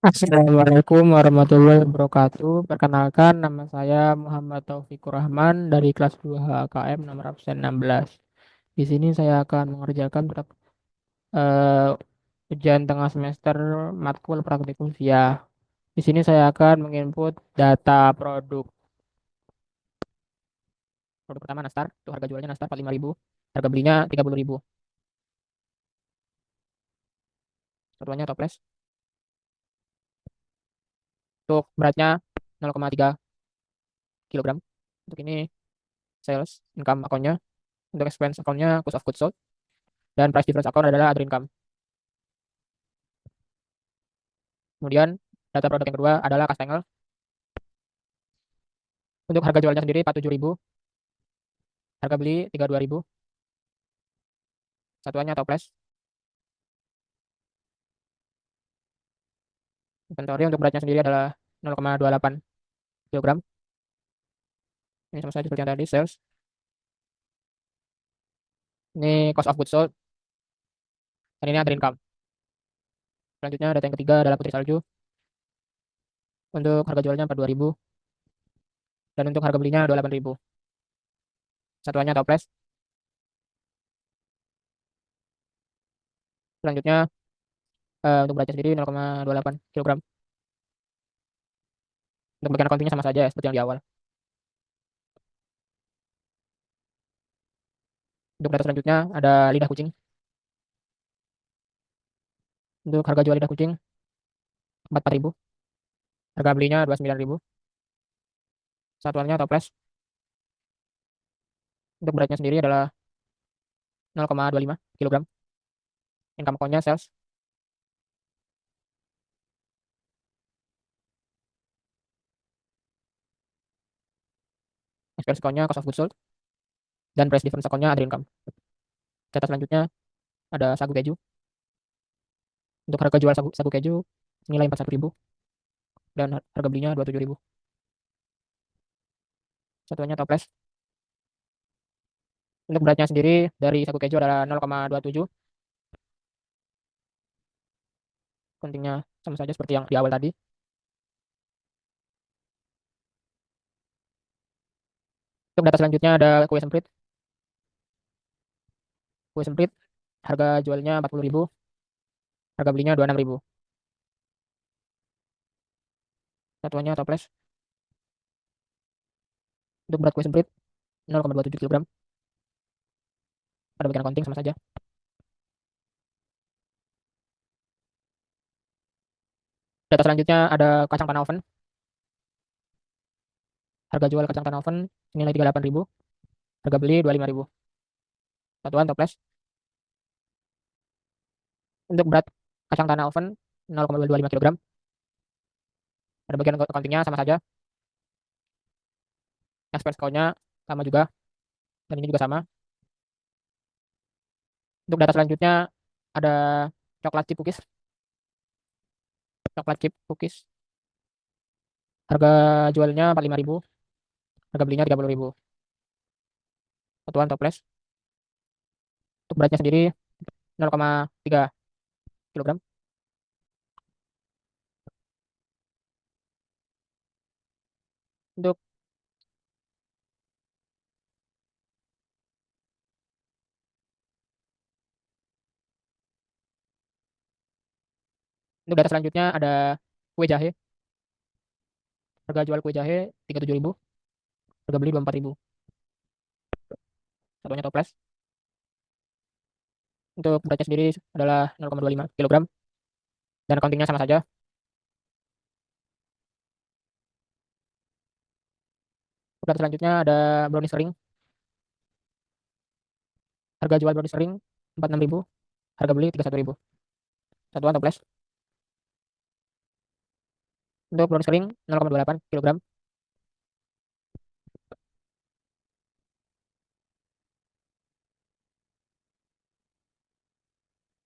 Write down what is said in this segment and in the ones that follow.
Assalamualaikum warahmatullahi wabarakatuh. Perkenalkan, nama saya Muhammad Taufikur Rahman dari kelas 2 HKM nomor absen 16. Di sini saya akan mengerjakan ujian tengah semester matkul praktikum via. Di sini saya akan menginput data produk. Produk pertama nastar, itu harga jualnya nastar 45.000, harga belinya 30.000. Satuannya toples. Untuk beratnya 0,3 kilogram. Untuk ini sales income akunnya, untuk expense akunnya cost of goods sold, dan price difference account adalah other income. Kemudian data produk yang kedua adalah kastengel. Untuk harga jualnya sendiri 47.000, harga beli 32.000. Satuannya toples. Inventory untuk beratnya sendiri adalah 0,28 kilogram. Ini sama saja seperti yang tadi, sales. Ini cost of goods sold, dan ini other income. Selanjutnya data yang ketiga adalah putri salju. Untuk harga jualnya 42.000, dan untuk harga belinya 28.000. Satuannya toples. Selanjutnya untuk beratnya sendiri 0,28 kilogram. Untuk bagian accountingnya sama saja ya, seperti yang di awal. Untuk data selanjutnya ada lidah kucing. Untuk harga jual lidah kucing 44.000, harga belinya 29.000. Satuannya toples. Untuk beratnya sendiri adalah 0,25 kilogram. Income count-nya sales. Expense count-nya cost of goods sold. Dan price difference account-nya other income. Data selanjutnya ada sagu keju. Untuk harga jual sagu keju nilai 41.000, dan harga belinya 27.000. Satuannya toples. Untuk beratnya sendiri dari sagu keju adalah 0,27. Pentingnya sama saja seperti yang di awal tadi. Untuk data selanjutnya ada kue semprit. Kue semprit harga jualnya 40.000, harga belinya 26.000. Satuannya toples. Untuk berat kue semprit 0,27 kilogram. Pada bagian accounting sama saja. Data selanjutnya ada kacang tanah oven. Harga jual kacang tanah oven nilai 38.000, harga beli 25.000. Satuan toples. Untuk berat kacang tanah oven 0,225 kilogram. Pada bagian accountingnya sama saja. Expense count-nya sama juga, dan ini juga sama. Untuk data selanjutnya ada coklat chip cookies. Coklat chip cookies harga jualnya 45.000, harga belinya 30.000. Satuan toples. Untuk beratnya sendiri 0,3 kilogram. Untuk untuk data selanjutnya ada kue jahe. Harga jual kue jahe 37.000, harga beli 24.000. Satuannya toples. Untuk beratnya sendiri adalah 0,25 kilogram, dan accountingnya sama saja. Untuk data selanjutnya ada brownies kering. Harga jual brownies kering 46.000, harga beli 31.000. Satuan toples. Untuk brownies kering 0,28 kilogram.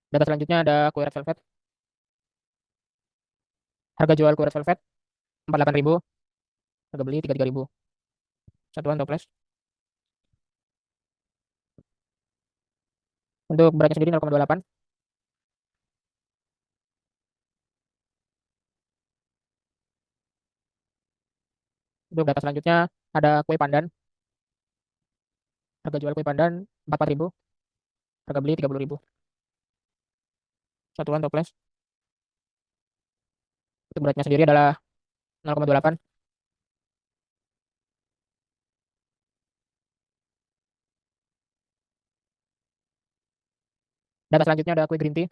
Data selanjutnya ada kue red velvet. Harga jual kue red velvet 48.000, harga beli 33.000. Satuan toples. Untuk beratnya sendiri 0,28. Untuk data selanjutnya ada kue pandan. Harga jual kue pandan 44.000, harga beli 30.000. Satuan toples. Untuk beratnya sendiri adalah 0,28. Data selanjutnya ada kue green tea.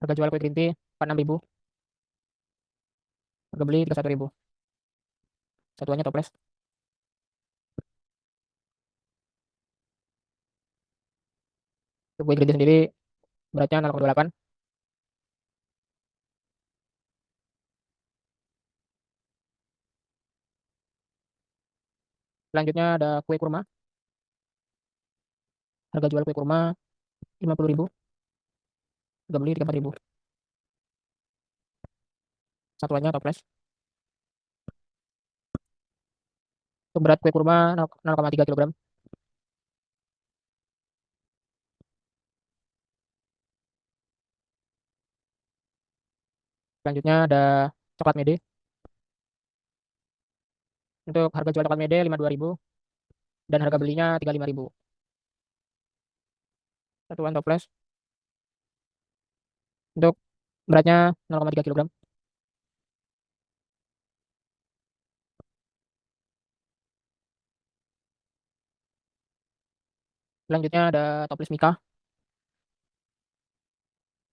Harga jual kue green tea 46.000, harga beli 31.000. Satuannya toples. Untuk kue green tea sendiri beratnya 0,28. Selanjutnya ada kue kurma. Harga jual kue kurma 50.000, harga beli 34.000. Satuannya toples. Untuk berat kue kurma 0,3 kg. Selanjutnya ada coklat mede. Untuk harga jual coklat mede 52.000 dan harga belinya 35.000. Satuan toples. Untuk beratnya 0,3 kg. Selanjutnya ada toples Mika.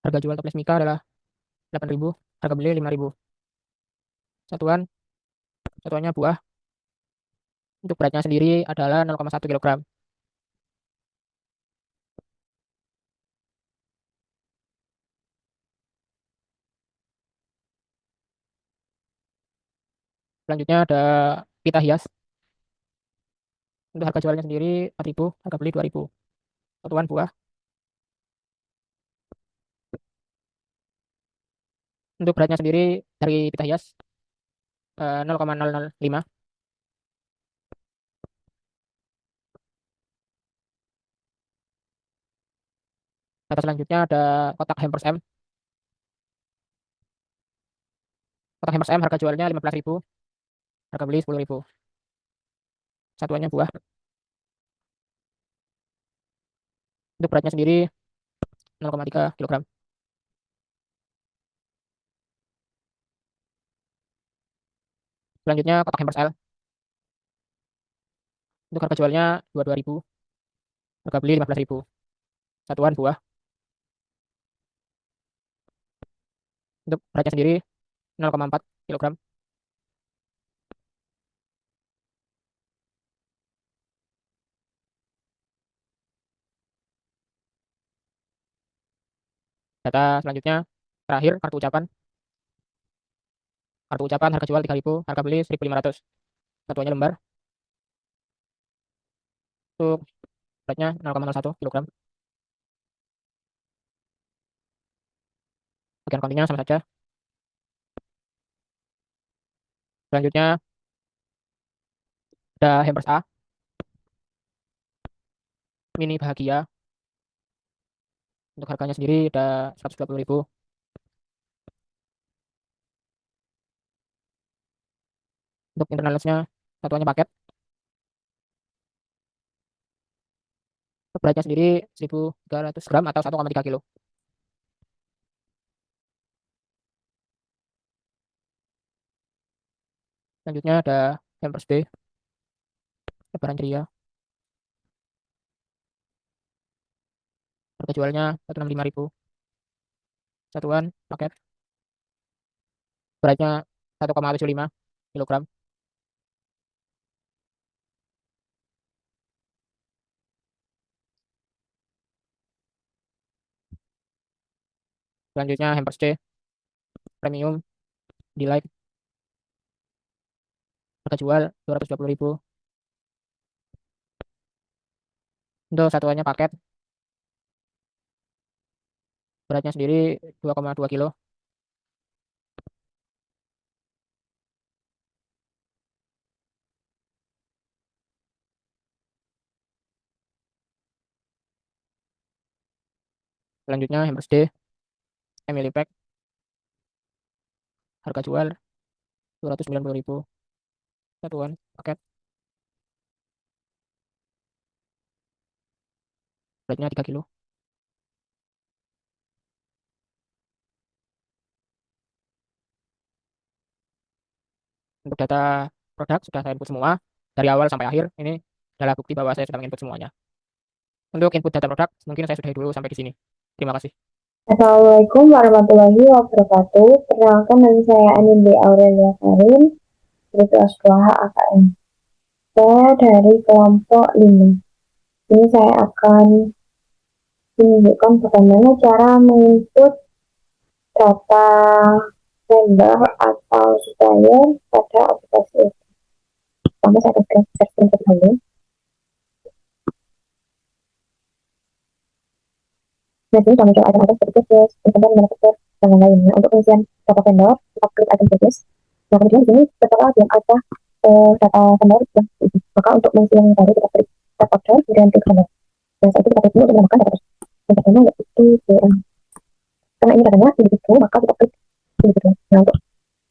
Harga jual toples Mika adalah 8.000, harga beli 5.000. Satuan, satuannya buah. Untuk beratnya sendiri adalah 0,1 kg. Selanjutnya ada pita hias. Untuk harga jualnya sendiri 4.000, harga beli 2.000. Satuan buah. Untuk beratnya sendiri dari pita hias 0,005. Data selanjutnya ada kotak hampers M. Kotak hampers M harga jualnya 15.000, harga beli 10.000. Satuannya buah. Untuk beratnya sendiri 0,3 kg. Selanjutnya kotak hampers L. Untuk harga jualnya 22.000, harga beli 15.000. Satuan buah. Untuk beratnya sendiri 0,4 kg. Data selanjutnya terakhir kartu ucapan. Kartu ucapan harga jual 3.000, harga beli 1.500. Satuannya lembar. Untuk beratnya 0,01 kg. Bagian kontingnya sama saja. Selanjutnya ada hampers A, mini bahagia. Untuk harganya sendiri ada 120.000. Untuk internalnya satuannya paket. Untuk beratnya sendiri 1.300 gram atau 1,3 kilo. Selanjutnya ada hampers B, lebaran ceria. Harga jualnya 165.000. Satuan paket. Beratnya 1,75 kilogram. Selanjutnya hampers C, premium, delight. Harga jual 220.000. Untuk satuannya paket. Beratnya sendiri 2,2 kilo. Selanjutnya hampers D, family pack. harga jual 290.000 satuan paket, beratnya 3 kilo. Untuk data produk sudah saya input semua dari awal sampai akhir. Ini adalah bukti bahwa saya sudah menginput semuanya. Untuk input data produk mungkin saya sudahi dulu sampai di sini. Terima kasih. Assalamualaikum warahmatullahi wabarakatuh. Perkenalkan nama saya Aninde Aurelia Karin, dari kelas 2 AKM. Saya dari kelompok 5. Ini saya akan menunjukkan bagaimana cara menginput data vendor atau supplier pada aplikasi itu. Pertama saya akan share dulu. Nah, sini kami coba item-item seperti case, internet manufacturer, dan lain-lainnya. Untuk pengisian data vendor, kita klik item case. Nah, kemudian di sini setelah yang ada data vendor yang diisi. Maka untuk mengisi yang baru kita klik tab order, kemudian klik vendor. Dan setelah itu kita klik dulu untuk menambahkan data tersebut. Yang pertama yaitu BM. Karena ini datanya individu, maka kita klik individu. Nah, untuk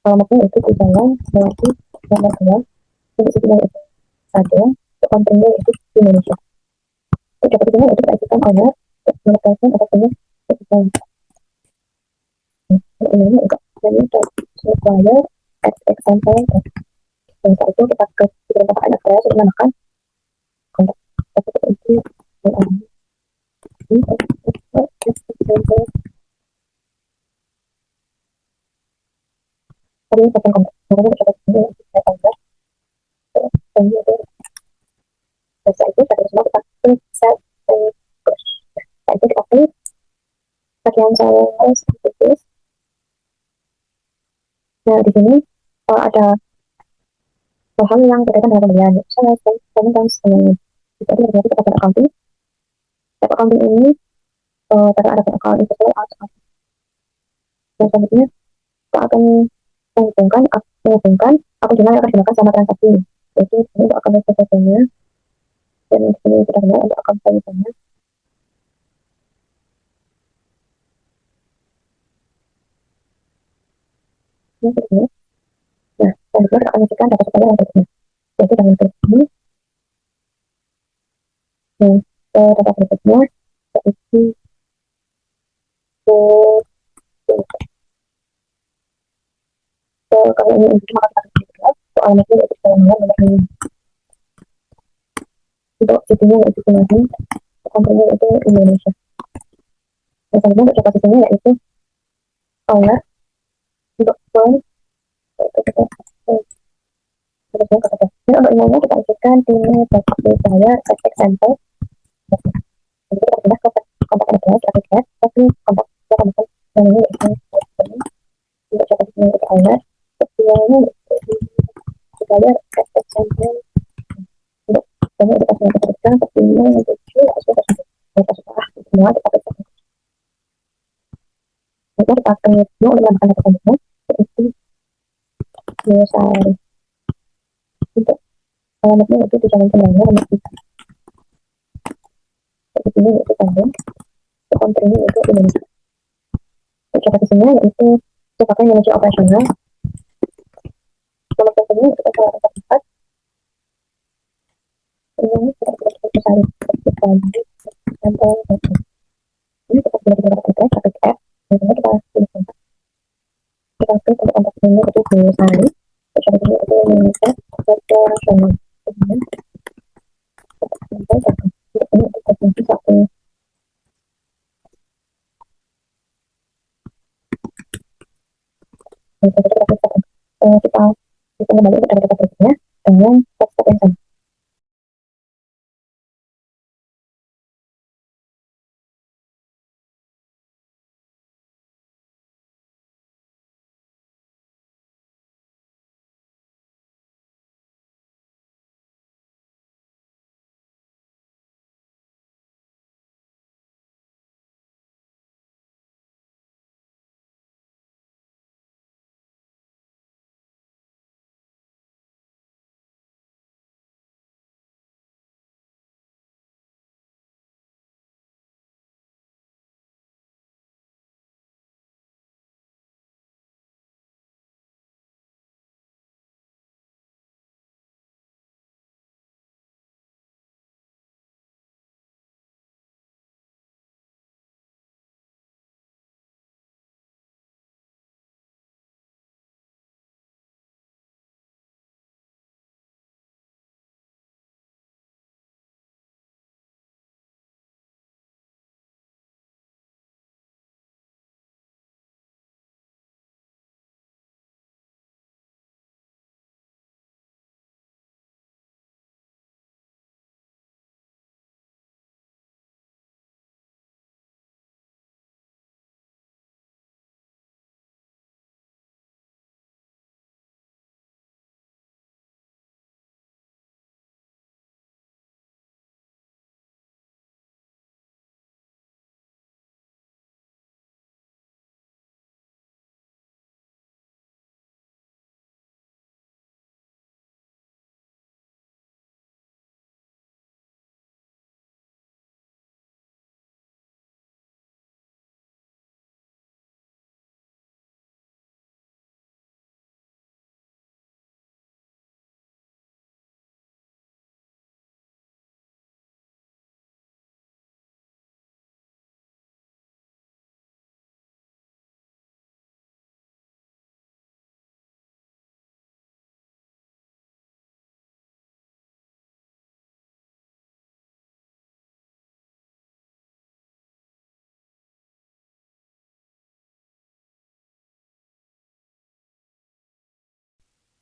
alamatnya yaitu di jalan Melati nomor 2. Untuk situnya yaitu ada. Untuk kontennya yaitu di Indonesia. Untuk dapat isinya yaitu kita isikan owner, nomor telepon atau punya untuk ini untuk menu supplier as example. Dan saat itu kita ke beberapa anak saya sudah menambahkan kontak seperti itu ini tadi pakai kontak makanya kita ini saya kontak dan itu saat itu pada semua kita klik set push. Saat itu kita klik bagian saya seperti itu. Nah di sini ada hal-hal yang berkaitan dengan pembelian. Saya dan jadi berarti kita ada accounting. Accounting ini karena ada account investor atau dan selanjutnya kita akan menghubungkan akun jurnal yang akan digunakan sama transaksi. Jadi ini untuk akun investornya dan ini sudah benar untuk akun investornya. Ini sudah. Nah, selanjutnya kita akan isikan data supplier yang berikutnya. Jadi dengan klik ini, data berikutnya yaitu kalau ini untuk maka kita klik soalnya yaitu nomor ini. Untuk situnya yaitu Cimahi, kontennya yaitu Indonesia. Dan selanjutnya untuk data situnya yaitu owner, untuk phone yaitu kita dan untuk emailnya kita isikan email saya as example. Jadi kita pindah ke kontak address aplikasi tapi kontak kita tambahkan yang ini yaitu untuk data situnya yaitu owner, emailnya yaitu supplier as example. Untuk kami kita sudah keteruskan tapi email untuk sudah tersebut. Kita setelah semua kita periksa. Kita akan mau menambahkan data selanjutnya yaitu Yosari. Untuk alamatnya itu di jalan Kemangnya nomor 3. Seperti ini yaitu Bandung. Untuk kontennya yaitu Indonesia. Untuk data isinya yaitu pakai manajer operasional. Nomor teleponnya itu salah satu tempat. Ini kita cari seperti sampel. Ini kita sudah kita pakai app. Dan kemudian kita pilih kontak. Kita pilih untuk kontak ini itu Yosari. Untuk data isinya itu Indonesia operasional. Kemudian untuk ini untuk provinsi satu. Dan kita kita kembali ke data berikutnya dengan teks yang sama.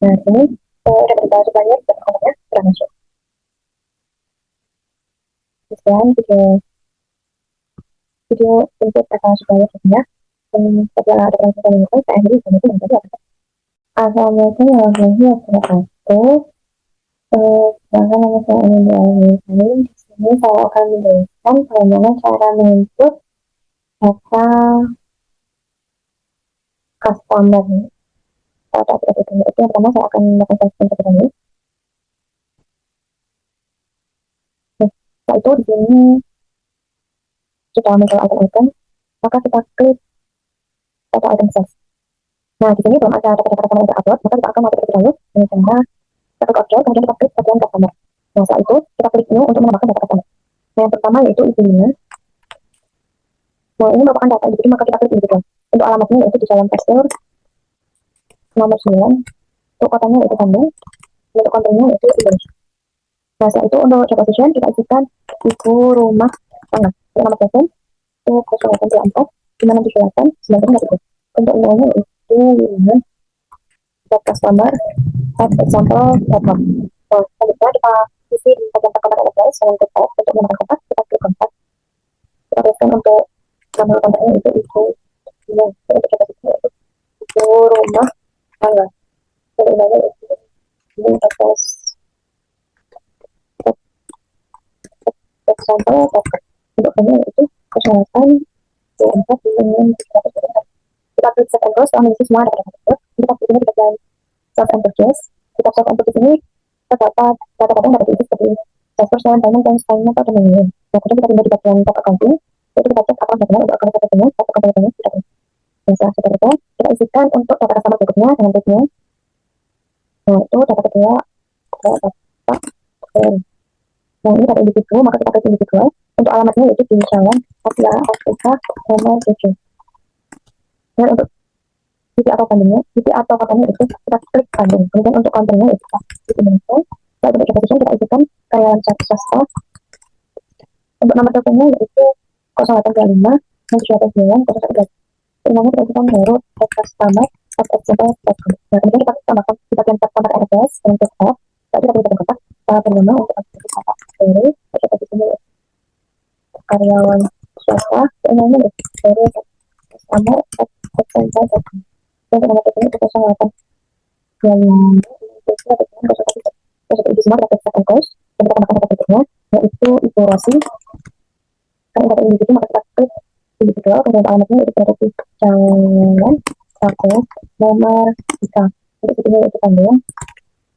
Nah, ini ada berita supplier dan kontaknya sudah masuk. Sekian video untuk data supplier ya. Setelah ada proses ini, saya akhiri dan itu menjadi apa? Assalamualaikum warahmatullahi wabarakatuh. Bahkan nama saya ini di sini saya akan menjelaskan bagaimana cara menginput data customer atau aplikasi itu. Yang pertama saya akan melakukan seperti ini. Nah, setelah itu di sini sudah muncul item-item, maka kita klik data item source. Nah, di sini belum ada data customer yang terupload, maka kita akan masuk ke dalam dengan cara satu objek, kemudian kita klik bagian customer. Nah, setelah itu kita klik new untuk menambahkan data customer. Nah, yang pertama yaitu izinnya. Nah, ini merupakan data individu, maka kita klik individu. Untuk alamatnya yaitu di Jalan Pasteur nomor 9. Untuk kotanya yaitu Bandung. Untuk kontennya yaitu Indonesia. Nah, setelah itu untuk job position kita isikan ibu rumah tangga. Untuk nama pasien itu 0834 5678 991. Untuk emailnya itu dengan customer example.com. Nah, selanjutnya kita isi di bagian kontak address yang kita untuk menggunakan kontak kita klik kontak. Kita tuliskan untuk nomor kontaknya itu ibu ini untuk job position itu ibu rumah tangga. Untuk emailnya itu ini address example.com. Untuk ini itu kesehatan 24 dengan kita klik set and go setelah mengisi semua data tersebut. Kita klik ini di bagian sort and purchase. Kita sort and purchase ini terdapat data-data yang dapat diisi seperti transfer, scan, payment, dan payment atau payment. Nah, kemudian kita pindah di bagian top accounting. Itu kita cek apa bagaimana untuk akun satunya, top accounting sudah ada. Nah, setelah itu kita isikan untuk data customer berikutnya dengan tipnya. Nah, itu data kedua data. Nah, ini data individu, maka kita klik individual. Untuk alamatnya yaitu di Jalan Asia Afrika nomor 7. Dan untuk city atau Bandungnya, city atau kotanya itu kita klik Bandung. Kemudian untuk kontennya itu kita klik Indonesia. Lalu untuk position kita isikan karyawan swasta. Untuk nomor teleponnya yaitu 0825 629 011. Emailnya kita isikan baru customer @example.com. Nah, kemudian kita tambahkan di bagian kontak address yang kita lalu kita pilih kontak pertama untuk aktivitas kontak baru. Kita posisinya karyawan swasta. Emailnya baru customer @example.com. Dan untuk nomor teleponnya itu 08 yang itu di semua kita klik course dan kita tambahkan data berikutnya yaitu Ibu Rosi. Karena data individu maka kita klik individual, kemudian alamatnya itu berada di Jalan Sako nomor 3. Untuk situnya itu Bandung,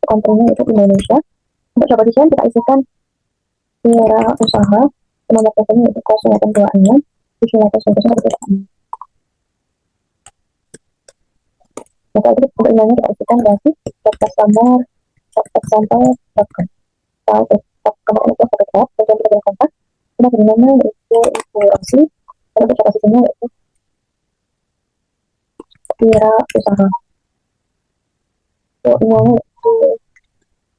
kontennya itu Indonesia. Untuk job position kita isikan wira usaha, nomor teleponnya itu 0826 700 Maka itu untuk emailnya kita isikan berarti customer example.com. Kemudian itu satu tab, kemudian kita pilih kontak. Kita beri nama itu Ibu Rosi. Dan untuk posisinya itu wira usaha. Untuk emailnya itu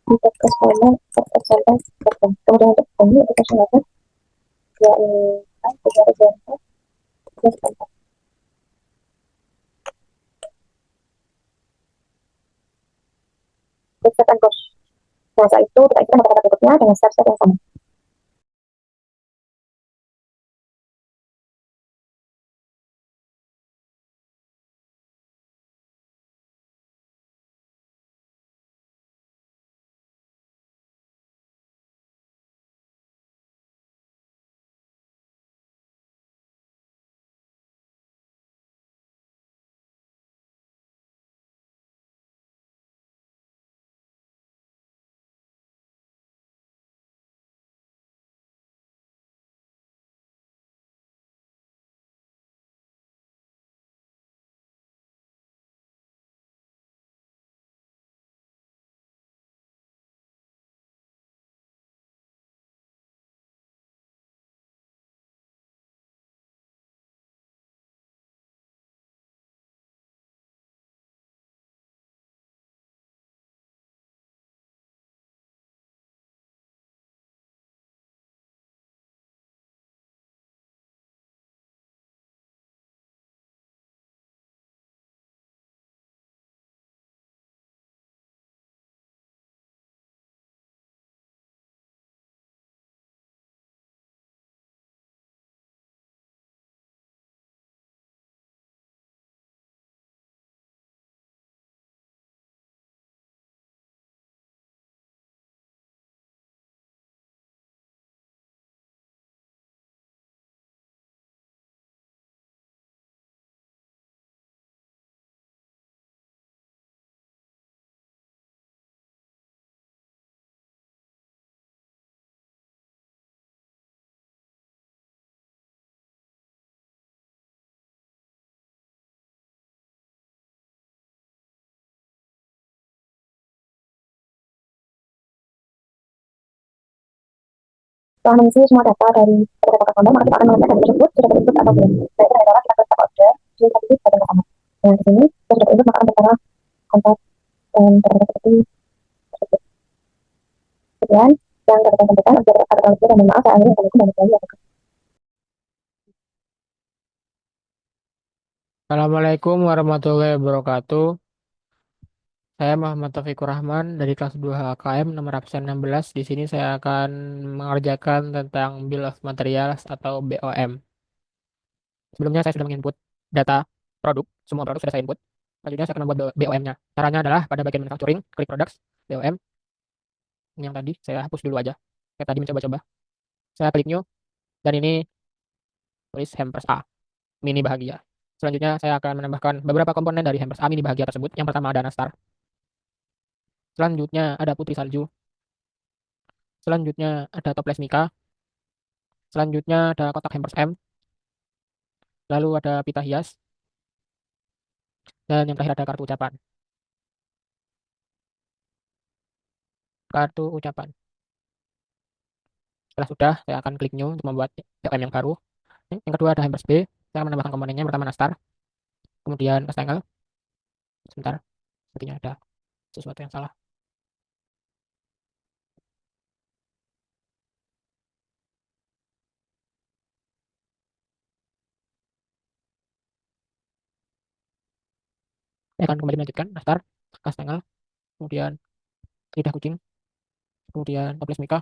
di customer example.com. Kemudian untuk kami itu kesempatan 24 3 Set and push. Nah, setelah itu kita isi kata-kata berikutnya dengan step-step yang sama. Setelah mengisi semua data dari data customer, maka kita akan mengecek data tersebut sudah terinput atau belum. Nah, itu adalah kita klik order di satu bagian pertama. Nah, di sini kita sudah terinput maka akan tertera kontak dan data seperti tersebut. Kemudian yang data sampaikan untuk atau lebih dan maaf saya akhirnya akan kembali lagi. Assalamualaikum warahmatullahi wabarakatuh. Saya Muhammad Taufikur Rahman dari kelas 2 HKM nomor absen 16. Di sini saya akan mengerjakan tentang Bill of Materials atau BOM. Sebelumnya saya sudah menginput data produk, semua produk sudah saya input. Selanjutnya saya akan membuat BOM-nya. Caranya adalah pada bagian manufacturing, klik products, BOM. Yang tadi saya hapus dulu aja. Saya tadi mencoba-coba. Saya klik new dan ini tulis hampers A, mini bahagia. Selanjutnya saya akan menambahkan beberapa komponen dari hampers A mini bahagia tersebut. Yang pertama ada nastar. Selanjutnya ada putri salju. Selanjutnya ada toples Mika. Selanjutnya ada kotak hampers M. Lalu ada pita hias. Dan yang terakhir ada kartu ucapan. Kartu ucapan. Setelah sudah, saya akan klik new untuk membuat PM yang baru. Yang kedua ada hampers B. Saya akan menambahkan komponennya. Yang pertama nastar. Kemudian kastengel. Sebentar, sepertinya ada sesuatu yang salah. Saya akan kembali melanjutkan nastar, kastengel, kemudian lidah kucing, kemudian toples Mika.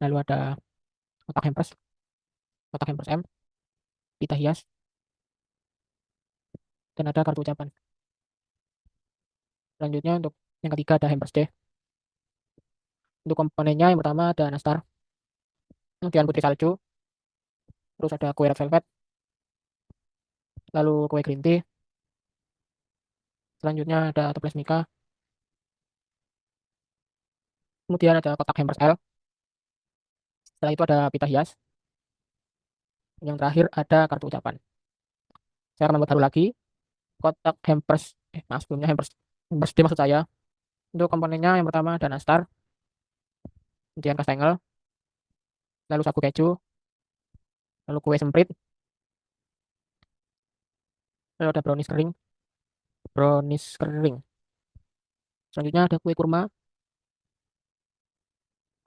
Lalu ada kotak hampers M, pita hias, dan ada kartu ucapan. Selanjutnya untuk yang ketiga ada hampers D. Untuk komponennya yang pertama ada nastar, kemudian putri salju, terus ada kue red velvet, lalu kue green tea, selanjutnya ada toples Mika, kemudian ada kotak hampers L, setelah itu ada pita hias, yang terakhir ada kartu ucapan. Saya akan membuat baru lagi kotak hampers, maaf sebelumnya hampers D maksud saya. Untuk komponennya yang pertama ada nastar, kemudian kastengel, lalu sagu keju, lalu kue semprit, lalu ada brownies kering. Selanjutnya ada kue kurma,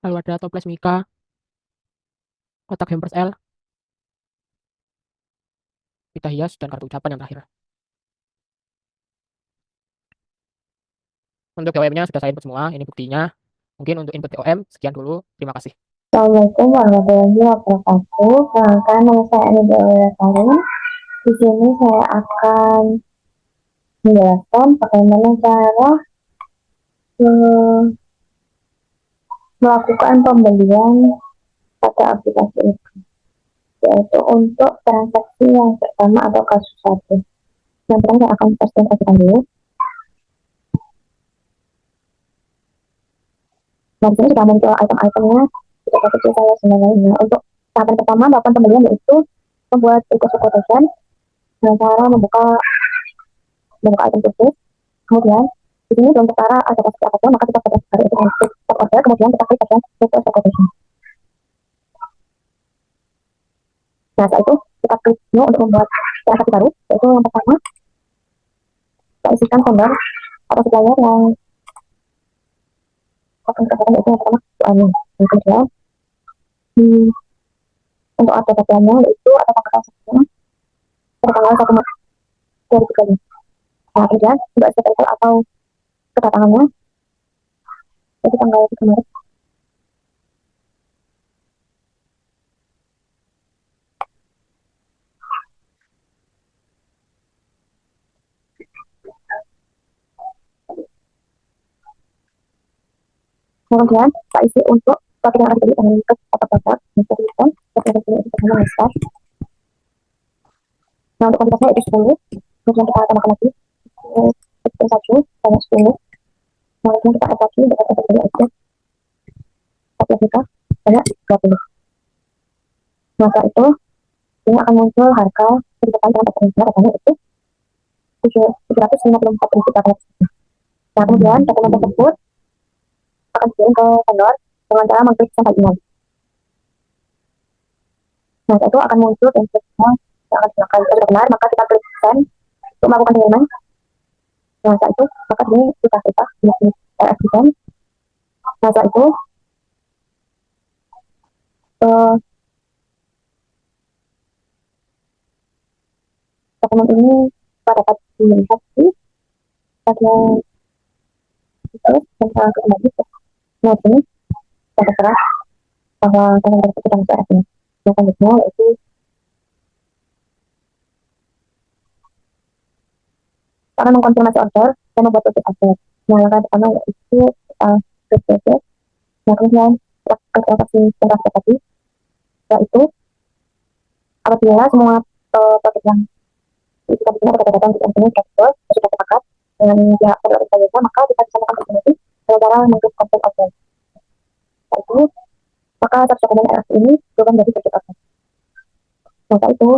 lalu ada toples Mika, kotak hampers L, pita hias, dan kartu ucapan yang terakhir. Untuk BOM-nya sudah saya input semua, ini buktinya. Mungkin untuk input BOM, sekian dulu. Terima kasih. Assalamualaikum warahmatullahi wabarakatuh. Perkenalkan nama saya Anida Salim. Di sini saya akan menjelaskan bagaimana cara melakukan pembelian pada aplikasi itu, yaitu untuk transaksi yang pertama atau kasus satu. Yang pertama saya akan presentasikan dulu. Nah, di sini sudah muncul item-itemnya, tidak kecil saya sebenarnya. Untuk tahapan pertama melakukan pembelian yaitu membuat request quotation dengan cara membuka item tersebut. Kemudian di sini belum tertara ada seperti apapun, maka kita pada hari itu untuk stop order, kemudian kita klik bagian request quotation. Nah, setelah itu kita klik new untuk membuat transaksi baru, yaitu yang pertama kita isikan vendor atau supplier yang akan kita itu yang pertama soalnya. Dan kemudian untuk order bagiannya yaitu ada tanggal transaksinya pada tanggal 1 Maret 2025. Nah, kemudian untuk SPP atau kedatangannya itu tanggal 3 Maret. Kemudian kita isi untuk topik yang ada di dengan link atau produk yang kita tuliskan seperti yang itu pertama nastar. Nah, untuk kuantitasnya itu 10. Kemudian kita tambahkan lagi itu 1 banyak 10. Kemudian kita add lagi untuk kategori itu satu juta banyak 20. Nah, setelah itu ini akan muncul harga ditetapkan dengan referensinya katanya itu 754.000. Nah, kemudian dokumen tersebut akan dikirim ke vendor dengan cara mengklik send by email. Nah, itu akan muncul inputnya yang akan digunakan. Jika sudah benar, maka kita klik send untuk melakukan pengiriman. Nah, setelah itu, maka ini kita di RF design. Nah, setelah itu, eh, dokumen ini kita dapat dilihat di bagian terus dan kita kembali. Nah, di sini kita terserah bahwa kalian harus kita masuk RF ini. Nah, selanjutnya yaitu akan mengkonfirmasi order dan membuat titik order. Nah, langkah pertama yaitu kita klik proses. Nah, kemudian kita klik transaksi transaksi tadi, yaitu apabila semua produk yang kita di sini ada data yang sini sudah sepakat dengan pihak produk saya, maka kita bisa melakukan koordinasi dengan cara mengklik konten order. Yaitu maka satu dokumen RF ini berubah menjadi titik order. Nah, setelah itu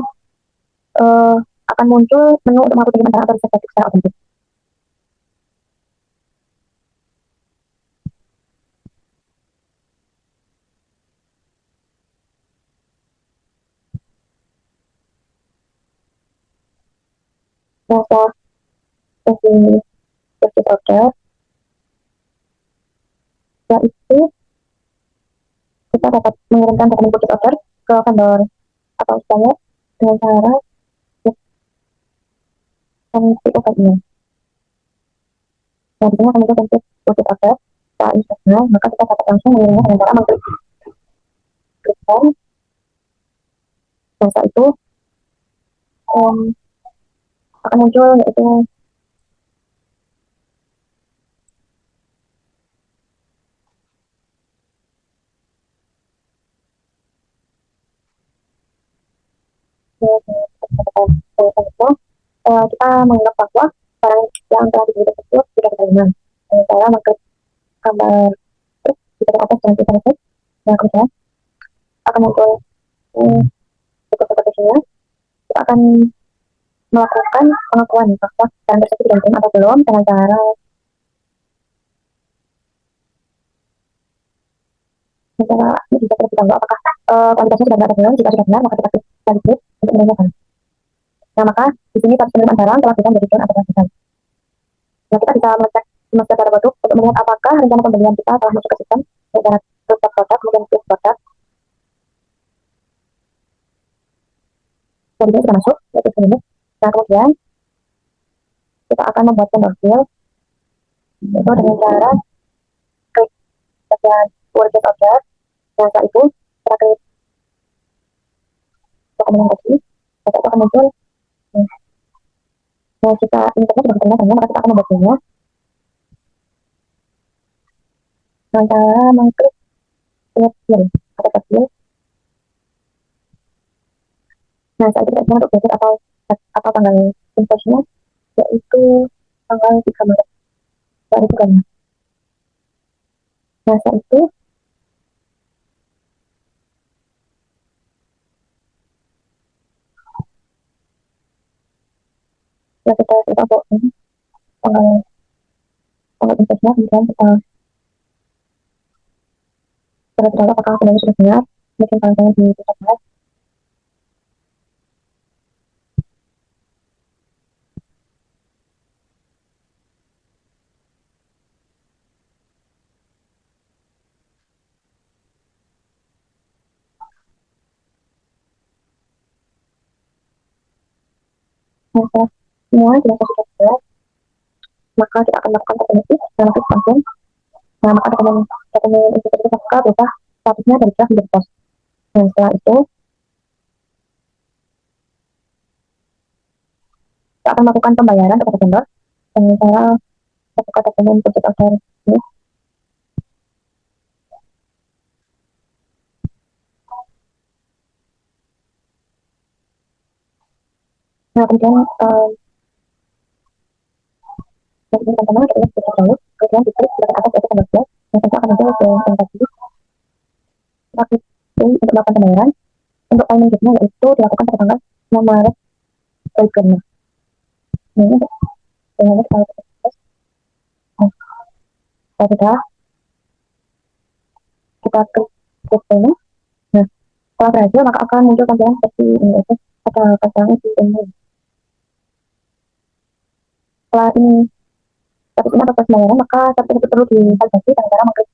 eh, akan muncul menu untuk melakukan pengiriman barang atau riset secara otentik. Nah, setelah sesi purchase order, yaitu kita dapat mengirimkan dokumen purchase order ke vendor atau supplier dengan cara klik email. Nah, di sini akan muncul bentuk purchase order. Setelah ini selesai, maka kita dapat langsung mengirimnya dengan cara mengklik send. Nah, setelah itu akan muncul yaitu selanjutnya kita menganggap bahwa barang yang telah dibeli tersebut sudah diterima. Saya mengklik gambar di bagian atas dan kita masuk. Nah, kemudian akan muncul foto-foto isinya. Kita akan melakukan pengakuan bahwa barang tersebut sudah diterima atau belum dengan cara ini bisa terlebih dahulu apakah kualitasnya sudah benar atau belum. Jika sudah benar, maka kita klik validate untuk menanyakan. Nah, maka di sini status penerimaan barang telah bukan jadi atau tidak. Nah, kita bisa mengecek master data produk untuk melihat apakah rencana pembelian kita telah masuk ke sistem rencana produk, kemudian klik produk. Jadi sudah masuk, yaitu ini. Nah, kemudian kita akan membuat profil itu dengan cara klik bagian purchase order. Nah, setelah itu kita klik dokumen tadi, maka itu akan muncul. Nah, kita inputnya sudah diterima, maka kita akan membuatnya dengan cara mengklik profil atau profil. Nah, saat itu kita untuk belajar atau tanggal invoice-nya yaitu tanggal 3 Maret. Saat itu kan. Nah, saat itu ya kita untuk tanggal invoice-nya, kemudian kita tahu apakah sebenarnya sudah benar, mungkin tanggalnya di pusat. Nah, setelah semua jelas sudah benar, maka kita akan melakukan teknik dalam expansion. Nah, maka dokumen itu maka berubah statusnya dari draft menjadi post. Nah, setelah itu kita akan melakukan pembayaran kepada vendor dengan cara membuka dokumen purchase order ini. Nah, kemudian teman-teman kita lihat purchase order, kemudian diklik di bagian atas yaitu tanggal 12, yang tentu akan muncul yang tadi. Kita klik untuk melakukan pembayaran. Untuk payment date-nya yaitu dilakukan pada tanggal 6 Maret berikutnya. Ini dengan kalau sudah kita klik payment. Nah, Setelah berhasil, maka akan muncul tampilan seperti ini. Oke, ada kacang di ini. Setelah ini status ini atas pembayaran, maka status itu perlu divalidasi dengan cara mengklik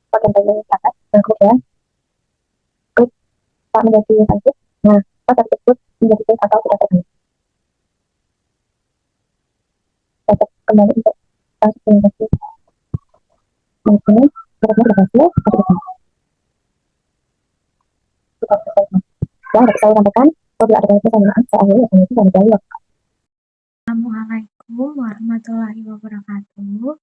bagian paling atas dan kemudian klik start menjadi lanjut. Nah, status tersebut menjadi save atau sudah terbaik. Dapat kembali untuk status menjadi mengikuti statusnya berhasil atau tidak. Sudah selesai. Yang dapat saya sampaikan, apabila ada pertanyaan, saya akhiri dan jawab. Assalamualaikum warahmatullahi wabarakatuh.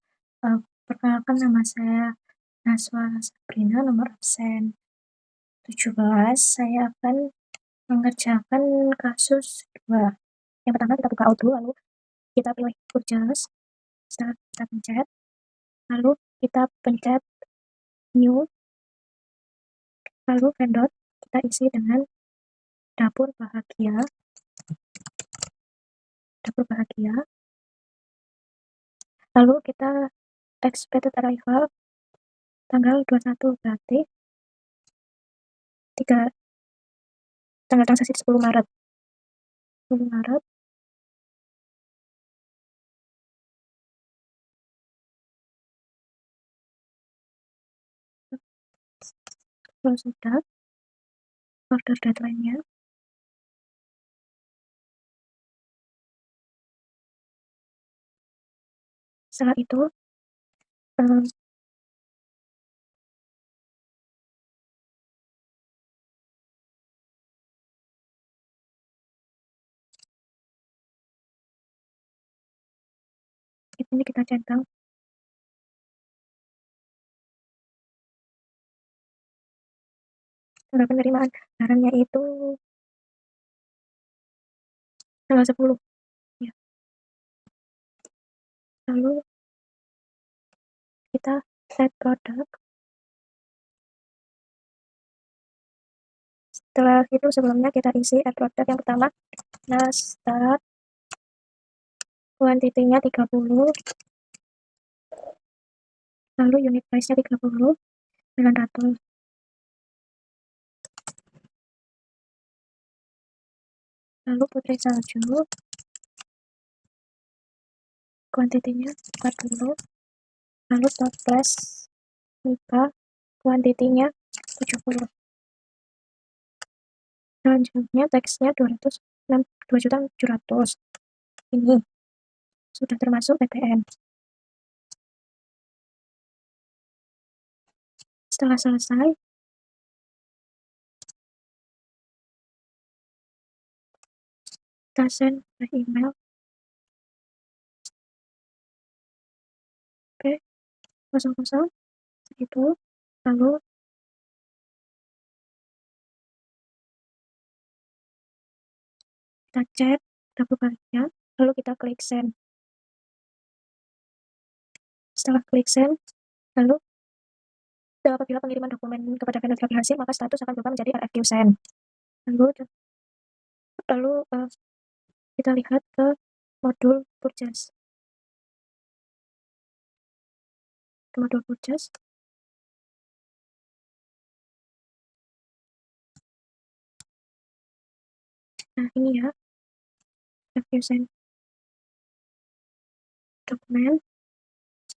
Perkenalkan, nama saya Naswa Sabrina, nomor absen 17. Saya akan mengerjakan kasus 2. Yang pertama, kita buka Outlook, lalu kita pilih purchase. Setelah kita pencet, lalu kita pencet new, lalu vendor kita isi dengan dapur bahagia. Lalu kita expected arrival tanggal 21, berarti tanggal transaksi 10 Maret. Kalau sudah, order deadline-nya. Setelah itu, ini kita centang. Tanggal penerimaan barangnya itu tanggal 10. Ya. Lalu kita add produk. Setelah itu sebelumnya kita isi add produk yang pertama. Nah, start quantity-nya 30. Lalu unit price-nya 30, 900. Lalu putri salju, quantity-nya 40. Lalu toples Mika, quantity-nya 70. Selanjutnya teksnya 2.700.000. Ini sudah termasuk PPN. Setelah selesai, kita send by email. Oke, 00 itu. Lalu kita cek dapur bahagia, lalu kita klik send. Setelah klik send, lalu apabila pengiriman dokumen kepada vendor telah berhasil, maka status akan berubah menjadi RFQ send. Lalu kita lihat ke modul purchase. Nah, ini ya, RFQ send dokumen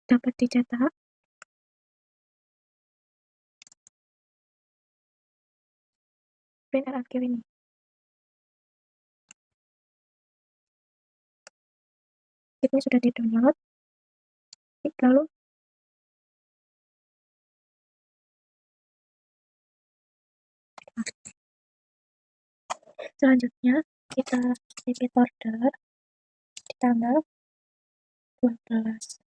dapat dicetak. Print RFQ ini. Ini sudah di-download. Lalu selanjutnya kita repeat order di tanggal 12.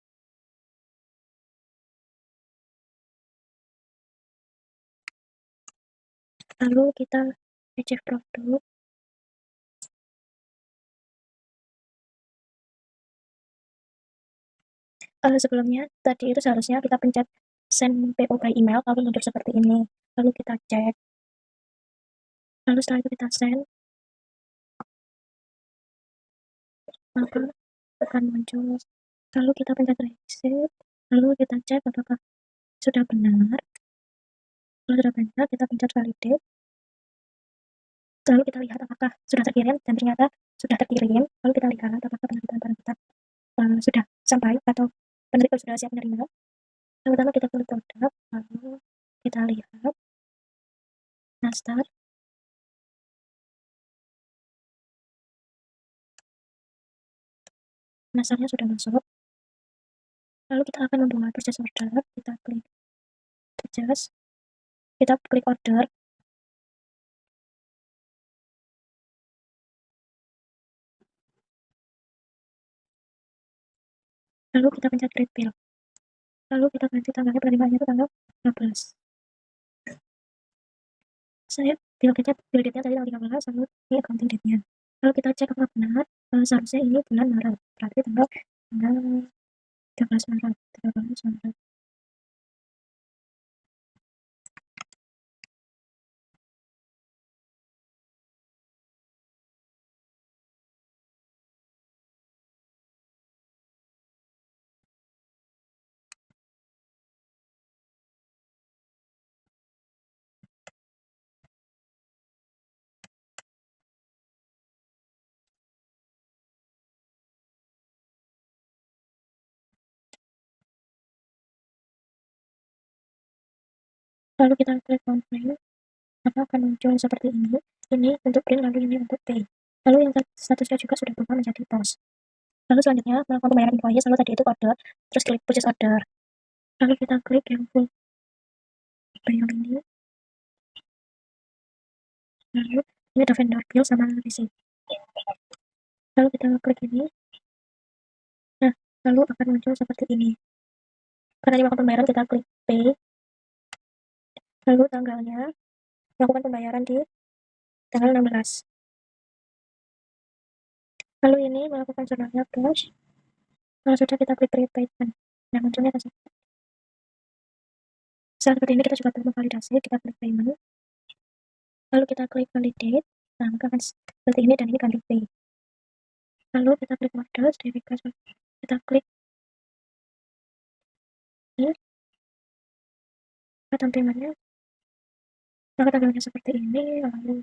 Lalu kita achieve produk. Sebelumnya tadi itu seharusnya kita pencet send PO by email, lalu muncul seperti ini. Lalu kita cek. Lalu setelah itu kita send, maka akan muncul. Lalu kita pencet receipt, lalu kita cek apakah sudah benar. Kalau sudah benar, kita pencet validate. Lalu kita lihat apakah sudah terkirim, dan ternyata sudah terkirim. Lalu kita lihat apakah penerbitan barang kita sudah sampai atau penerima sudah siap menerima. Yang pertama kita klik produk, lalu kita lihat Nasdaq. Nasdaqnya sudah masuk. Lalu kita akan membuat purchase order. Kita klik purchase, kita klik order. Lalu kita pencet create bill. Lalu kita ganti tanggalnya, penerimaannya itu tanggal 15. Saya bill date-nya tadi tanggal 13, lalu ini accounting date-nya. Lalu kita cek apakah benar, seharusnya ini bulan Maret, berarti tanggal 13 Maret, 13 Maret. Lalu kita klik confirm, maka akan muncul seperti ini. Ini untuk print, lalu ini untuk pay. Lalu yang statusnya juga sudah berubah menjadi post. Lalu selanjutnya melakukan pembayaran invoice, lalu tadi itu order, terus klik purchase order. Lalu kita klik yang full bayar ini. Lalu ini ada vendor bill sama receipt. Lalu kita klik ini. Nah, lalu akan muncul seperti ini. Karena ini melakukan pembayaran, kita klik pay. Lalu tanggalnya melakukan pembayaran di tanggal 16. Lalu ini melakukan jurnalnya cash. Kalau sudah, kita klik create payment. Nah, munculnya akan seperti ini. Kita juga perlu validasi, kita klik payment. Lalu kita klik validate. Nah, maka akan seperti ini, dan ini akan di pay. Lalu kita klik models, kita klik ini, tampilannya, maka tampilannya seperti ini. Lalu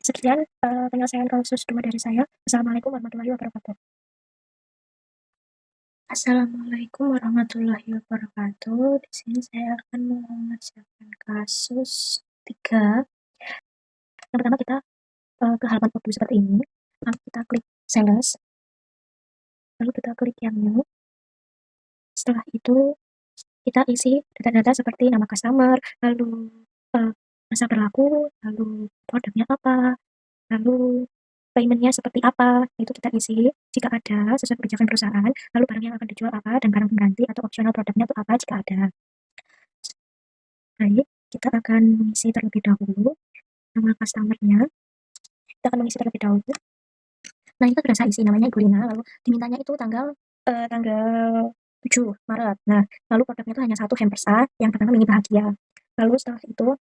sekian penyelesaian kasus 2 dari saya. Assalamualaikum warahmatullahi wabarakatuh. Assalamualaikum warahmatullahi wabarakatuh. Di sini saya akan mengerjakan kasus 3. Yang pertama, kita ke halaman produk seperti ini. Lalu kita klik sales. Lalu kita klik yang new. Setelah itu kita isi data-data seperti nama customer, lalu masa berlaku, lalu produknya apa, lalu paymentnya seperti apa, itu kita isi. Jika ada sesuai kebijakan perusahaan, lalu barang yang akan dijual apa, dan barang pengganti atau opsional produknya itu apa jika ada. Baik, kita akan mengisi terlebih dahulu nama customer-nya. Kita akan mengisi terlebih dahulu. Nah, kita sudah saya isi namanya Ibu Lina, lalu dimintanya itu tanggal 7 Maret. Nah, lalu produknya itu hanya satu, hampers A, yang pertama mini bahagia. Lalu setelah itu,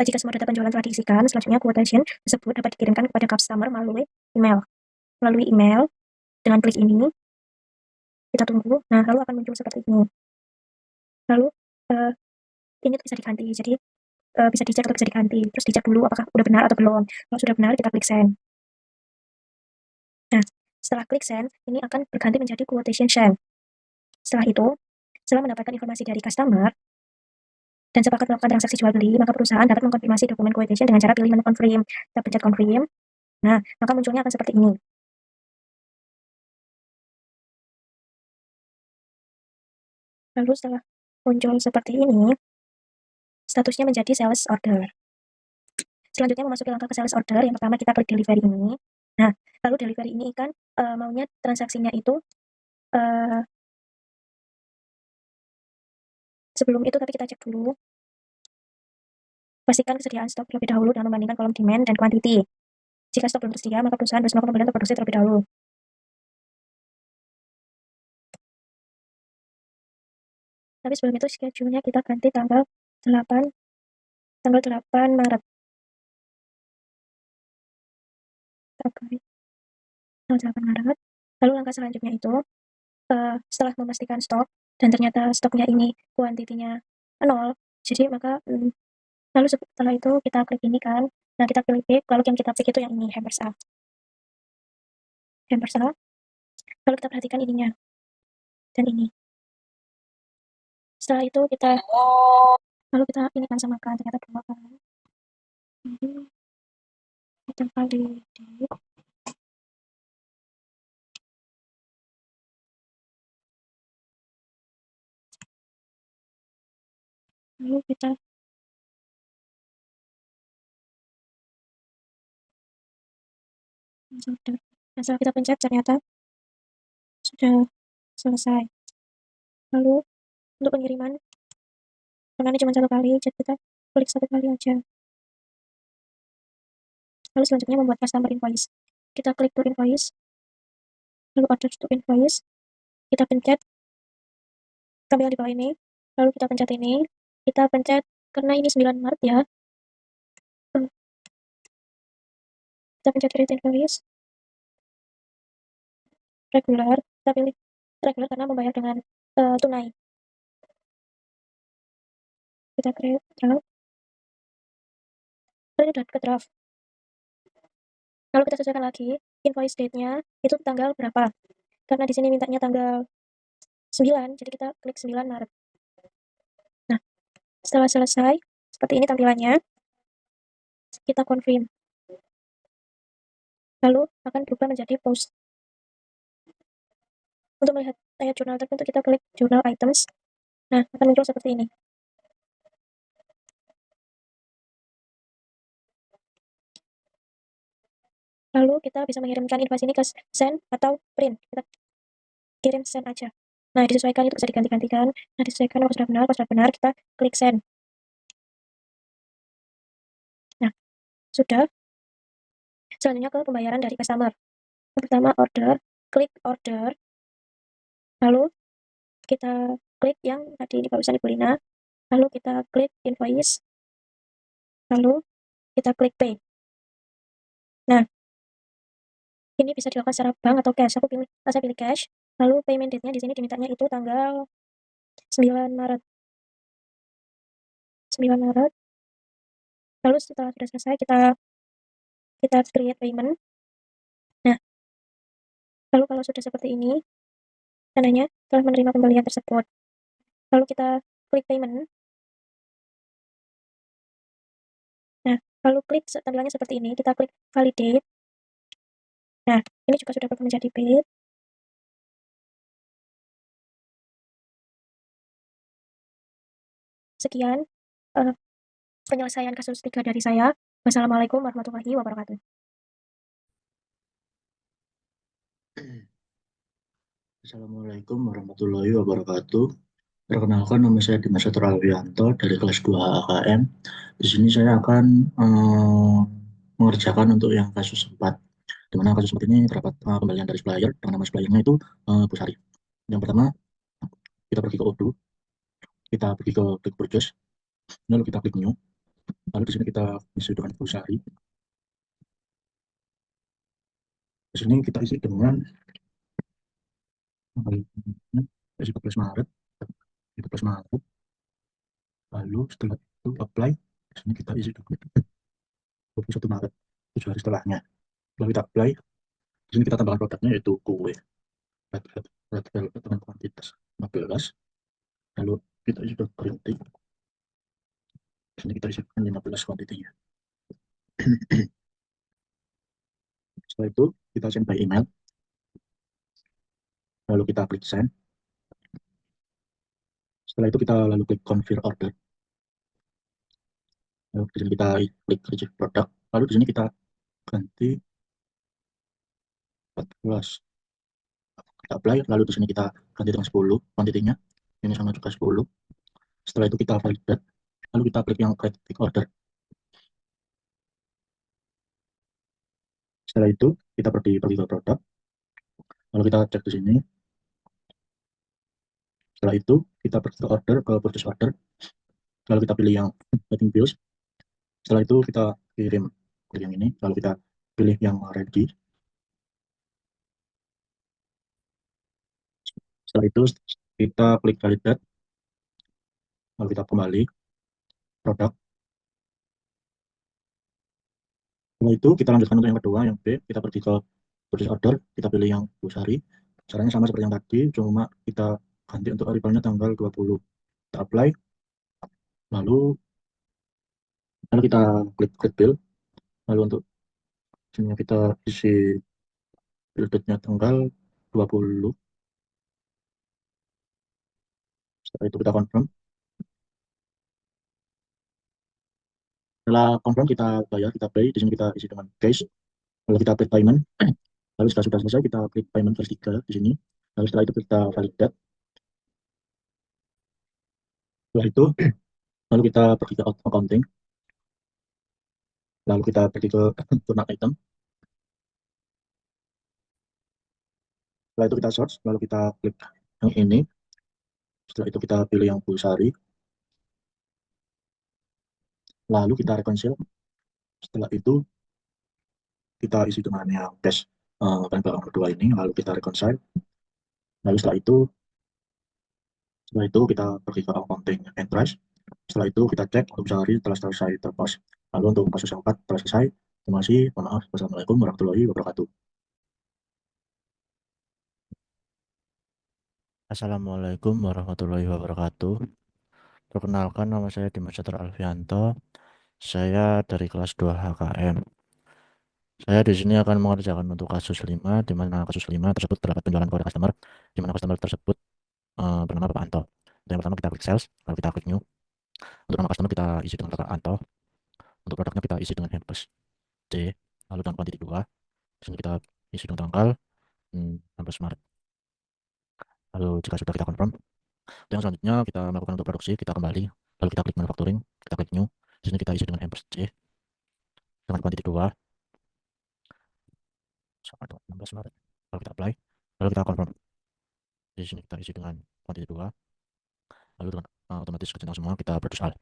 jika semua data penjualan telah diisikan, selanjutnya quotation tersebut dapat dikirimkan kepada customer melalui email. Melalui email, dengan klik ini, kita tunggu. Nah, lalu akan muncul seperti ini. Lalu, ini bisa diganti, jadi bisa dicek atau bisa diganti. Terus dicek dulu apakah udah benar atau belum. Kalau sudah benar, kita klik send. Nah, setelah klik send, ini akan berganti menjadi quotation send. Setelah itu, setelah mendapatkan informasi dari customer dan sepakat melakukan transaksi jual beli, maka perusahaan dapat mengkonfirmasi dokumen quotation dengan cara pilih menu confirm. Kita pencet confirm. Nah, maka munculnya akan seperti ini. Lalu setelah muncul seperti ini, statusnya menjadi sales order. Selanjutnya memasuki langkah ke sales order. Yang pertama, kita klik delivery ini. Nah, lalu delivery ini kan maunya transaksinya itu sebelum itu, tapi kita cek dulu. Pastikan kesediaan stok terlebih dahulu dengan membandingkan kolom demand dan quantity. Jika stok belum tersedia, maka perusahaan harus melakukan pembelian untuk produksi terlebih dahulu. Tapi sebelum itu, schedule-nya kita ganti tanggal 8 Maret. Tanggal 8 Maret. Lalu langkah selanjutnya itu, setelah memastikan stok dan ternyata stoknya ini kuantitinya 0, jadi maka Lalu setelah itu kita klik ini kan. Nah, kita pilih pick, lalu yang kita pick itu yang ini, hampers A. Hampers A. Lalu kita perhatikan ininya. Dan ini. Setelah itu kita lalu kita ini kan samakan, ternyata 2 kan. Jadi kita validate. Lalu kita sudah. Nah, setelah kita pencet ternyata sudah selesai. Lalu untuk pengiriman, karena ini cuma 1 kali, jadi kita klik 1 kali aja. Lalu selanjutnya membuat customer invoice. Kita klik to invoice, lalu order to invoice, kita pencet tampilan di bawah ini, lalu kita pencet ini, kita pencet karena ini 9 Maret ya, kita pencet create invoice, regular, kita pilih regular karena membayar dengan tunai. Kita create draft, lalu udah ke draft. Lalu kita sesuaikan lagi invoice date-nya itu tanggal berapa. Karena di sini mintanya tanggal 9, jadi kita klik 9 Maret. Nah, setelah selesai, seperti ini tampilannya. Kita confirm. Lalu akan berubah menjadi post. Untuk melihat layar jurnal tertentu, kita klik journal items. Nah, akan muncul seperti ini. Lalu kita bisa mengirimkan invoice ini ke send atau print. Kita kirim send aja. Nah, disesuaikan itu bisa diganti-gantikan. Nah, disesuaikan kalau sudah benar, kita klik send. Nah, sudah. Selanjutnya ke pembayaran dari customer. Yang pertama order, klik order. Lalu kita klik yang tadi di barusan Ibu Lina. Lalu kita klik invoice. Lalu kita klik pay. Nah, ini bisa dilakukan secara bank atau cash. Saya pilih cash. Lalu payment date-nya di sini dimintanya itu tanggal 9 Maret. 9 Maret. Lalu setelah sudah selesai kita create payment. Nah, lalu kalau sudah seperti ini, tandanya telah menerima pembelian tersebut. Lalu kita klik payment. Nah, lalu klik tampilannya seperti ini, kita klik validate. Nah, ini juga sudah berubah menjadi paid. Sekian penyelesaian kasus 3 dari saya. Wassalamualaikum warahmatullahi wabarakatuh. Assalamualaikum warahmatullahi wabarakatuh. Perkenalkan, nama saya Dimas Setra Alwianto dari kelas 2 AKM. Di sini saya akan mengerjakan untuk yang kasus 4. Di mana kasus 4 ini terdapat kembalian dari supplier dengan nama suppliernya itu Bu Sari. Yang pertama, kita pergi ke Odoo, kita pergi ke klik purchase, lalu kita klik new, lalu di sini kita isi dengan Bu Sari. Di sini kita isi dengan isi 14 Maret, 14 Maret. Lalu setelah itu apply, di sini kita isi dengan 21 Maret, 7 hari setelahnya. Lalu kita apply, di sini kita tambahkan produknya yaitu kue red velvet dengan kuantitas 15. Lalu kita isi ke printing, di sini kita isikan 15 kuantitinya. Setelah itu kita send by email, lalu kita klik send. Setelah itu kita lalu klik confirm order, lalu di sini kita klik receive product, lalu di sini kita ganti 14, kita apply, lalu di sini kita ganti dengan 10 kuantitinya, ini sama juga 10. Setelah itu kita validate, lalu kita klik yang create order. Setelah itu kita pergi ke produk, lalu kita cek di sini. Setelah itu kita pergi ke order, ke purchase order, lalu kita pilih yang waiting bills. Setelah itu kita kirim yang ini, lalu kita pilih yang ready. Setelah itu kita klik validate, lalu kita kembali produk, Setelah itu kita lanjutkan untuk yang kedua, yang B. Kita pergi ke purchase order, kita pilih yang Bu Sari. Caranya sama seperti yang tadi, cuma kita ganti untuk arrivalnya tanggal 20. Kita apply, lalu lalu kita klik klik bill, lalu untuk sini kita isi bill date-nya tanggal 20. Setelah itu kita confirm. Setelah confirm kita bayar, kita pay. Di sini kita isi dengan cash. Lalu kita klik payment. Lalu setelah sudah selesai kita klik payment versi 3 di sini. Lalu setelah itu kita validate. Setelah itu lalu kita pergi ke accounting. Lalu kita pergi ke turned item. Setelah itu kita search, lalu kita klik yang ini. Setelah itu kita pilih yang Bulsari. Lalu kita reconcile. Setelah itu kita isi dengan yang cash penjualan berdua ini. Lalu kita reconcile. Lalu setelah itu kita pergi ke accounting and price. Setelah itu kita cek untuk sehari telah selesai terpos. Lalu untuk kasus yang 4 telah selesai. Terima kasih. Mohon maaf. Wassalamualaikum warahmatullahi wabarakatuh. Assalamualaikum warahmatullahi wabarakatuh. Perkenalkan, nama saya Dimas Chandra Alfianto. Saya dari kelas 2 HKM. Saya di sini akan mengerjakan untuk kasus 5, di mana kasus 5 tersebut terdapat penjualan kepada customer, di mana customer tersebut bernama Bapak Anto. Untuk yang pertama kita klik sales, lalu kita klik new. Untuk nama customer kita isi dengan Bapak Anto. Untuk produknya kita isi dengan hampers C, lalu dengan quantity 2. Di sini kita isi dengan tanggal hampers Maret. Lalu jika sudah kita confirm, yang selanjutnya kita melakukan untuk produksi, kita kembali, lalu kita klik manufacturing, kita klik new. Di sini kita isi dengan hampers C dengan quantity 2 sama dengan 16 Maret. Lalu kita apply, lalu kita confirm. Di sini kita isi dengan quantity 2, lalu dengan otomatis kecentang semua kita produce all.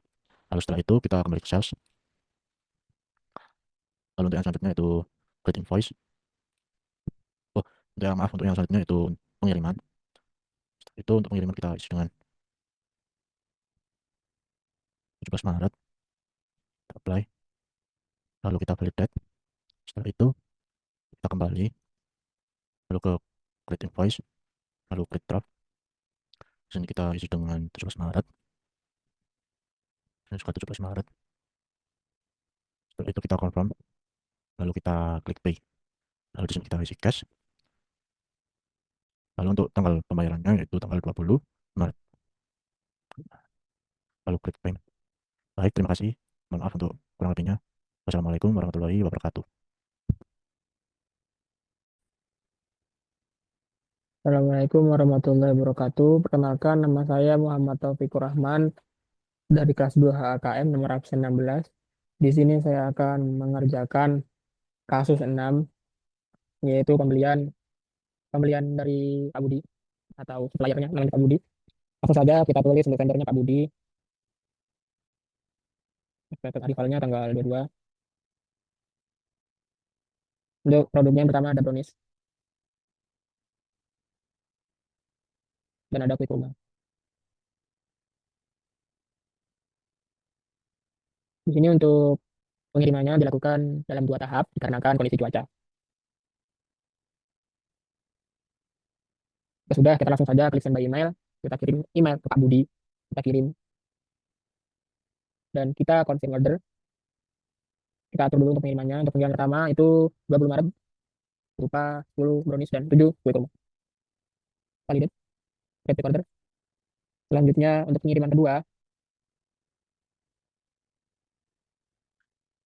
Lalu setelah itu kita kembali ke sales. Lalu untuk yang selanjutnya itu create invoice. Untuk yang untuk yang selanjutnya itu pengiriman. Setelah itu untuk pengiriman kita isi dengan 17 Maret. Kita apply, lalu kita validate. Setelah itu kita kembali, lalu ke create invoice, lalu create draft. Di sini kita isi dengan 17 Maret. Ini juga 17 Maret. Setelah itu kita confirm, lalu kita klik pay. Lalu di sini kita isi cash. Lalu untuk tanggal pembayarannya yaitu tanggal 20 Maret. Lalu klik payment. Baik, terima kasih. Mohon maaf untuk kurang lebihnya. Wassalamualaikum warahmatullahi wabarakatuh. Assalamualaikum warahmatullahi wabarakatuh. Perkenalkan, nama saya Muhammad Taufikur Rahman dari kelas 2 HKM nomor absen 16. Di sini saya akan mengerjakan kasus 6, yaitu pembelian pembelian dari Pak Budi atau suppliernya namanya Pak Budi. Langsung saja kita tulis untuk vendornya Pak Budi. Arrivalnya tanggal 22. Untuk produknya yang pertama ada brownies dan ada kue kurma. Di sini untuk pengirimannya dilakukan dalam 2 tahap dikarenakan kondisi cuaca. Ya sudah, kita langsung saja klik send by email. Kita kirim email ke Pak Budi. Kita kirim dan kita confirm order. Kita atur dulu untuk pengirimannya. Untuk pengiriman pertama itu 20 Maret berupa 10 brownies dan 7 kue kurma. Validate, repeat order. Selanjutnya untuk pengiriman kedua,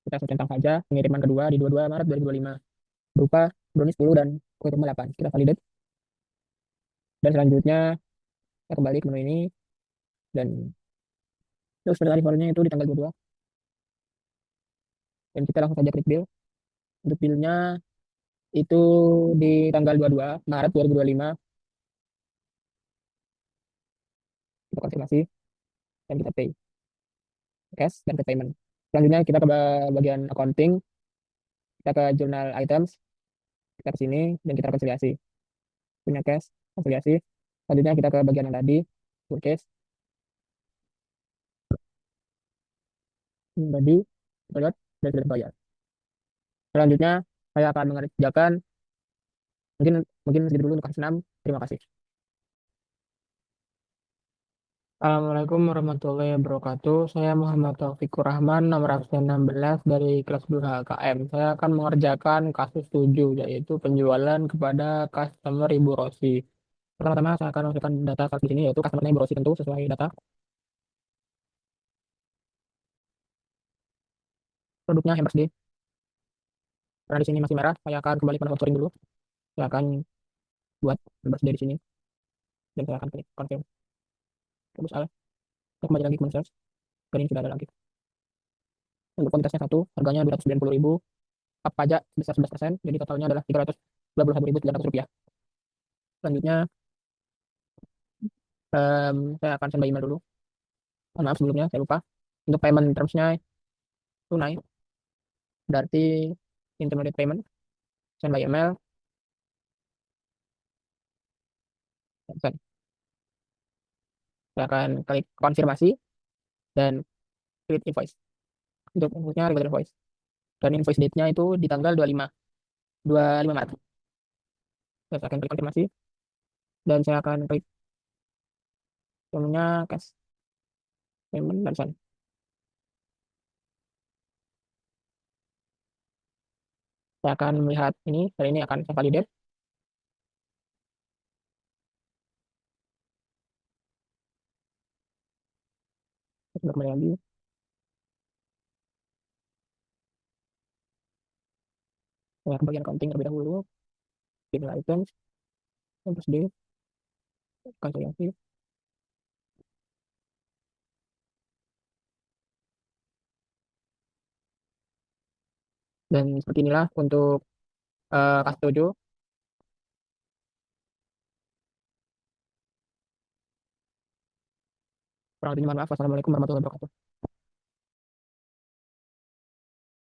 kita centang saja pengiriman kedua di 22 Maret 2025 berupa brownies 10 dan kue kurma 8. Kita validate. Dan selanjutnya kita kembali ke menu ini dan terus pada arrivalnya itu di tanggal 22. Dan kita langsung saja klik bill. Untuk billnya itu di tanggal 22 Maret 2025. Kita konfirmasi dan kita pay cash dan ke payment. Selanjutnya kita ke bagian accounting, kita ke journal items, kita ke sini dan kita rekonsiliasi. Punya cash, rekonsiliasi. Selanjutnya kita ke bagian yang tadi, purchase. Ini tadi, kita lihat dan sudah bayar. Selanjutnya saya akan mengerjakan mungkin mungkin segitu dulu untuk kasus 6. Terima kasih. Assalamualaikum warahmatullahi wabarakatuh. Saya Muhammad Taufikur Rahman, nomor absen 16 dari kelas 2 HKM. Saya akan mengerjakan kasus 7, yaitu penjualan kepada customer Ibu Rosi. Pertama-tama saya akan masukkan data kasus di sini, yaitu customer Ibu Rosi tentu sesuai data. Produknya Hampers D. Karena di sini masih merah, saya akan kembali ke manufacturing dulu. Saya akan buat Hampers D di sini, dan saya akan klik confirm. Terus saya kembali lagi ke Manufacturing, dan ini sudah ada lagi. Untuk kuantitasnya 1, harganya 290.000, up pajak sebesar 11%, jadi totalnya adalah 321.300 rupiah. Selanjutnya, saya akan send by email dulu. Mohon maaf sebelumnya, saya lupa. Untuk payment terms-nya tunai, berarti intermediate payment, send by email, send. Saya akan klik konfirmasi, dan klik invoice. Untuk invoice-nya regular invoice. Dan invoice date-nya itu di tanggal 25 Maret. Saya akan klik konfirmasi, dan saya akan klik semuanya cash payment dan send. Saya akan melihat ini, dan ini akan saya validate. Saya kembali lagi. Saya ke bagian accounting terlebih dahulu. Pilih items, terus D, konsolidasi. Dan seperti inilah untuk kasus 7. Kurang lebihnya mohon maaf. Wassalamualaikum warahmatullahi wabarakatuh.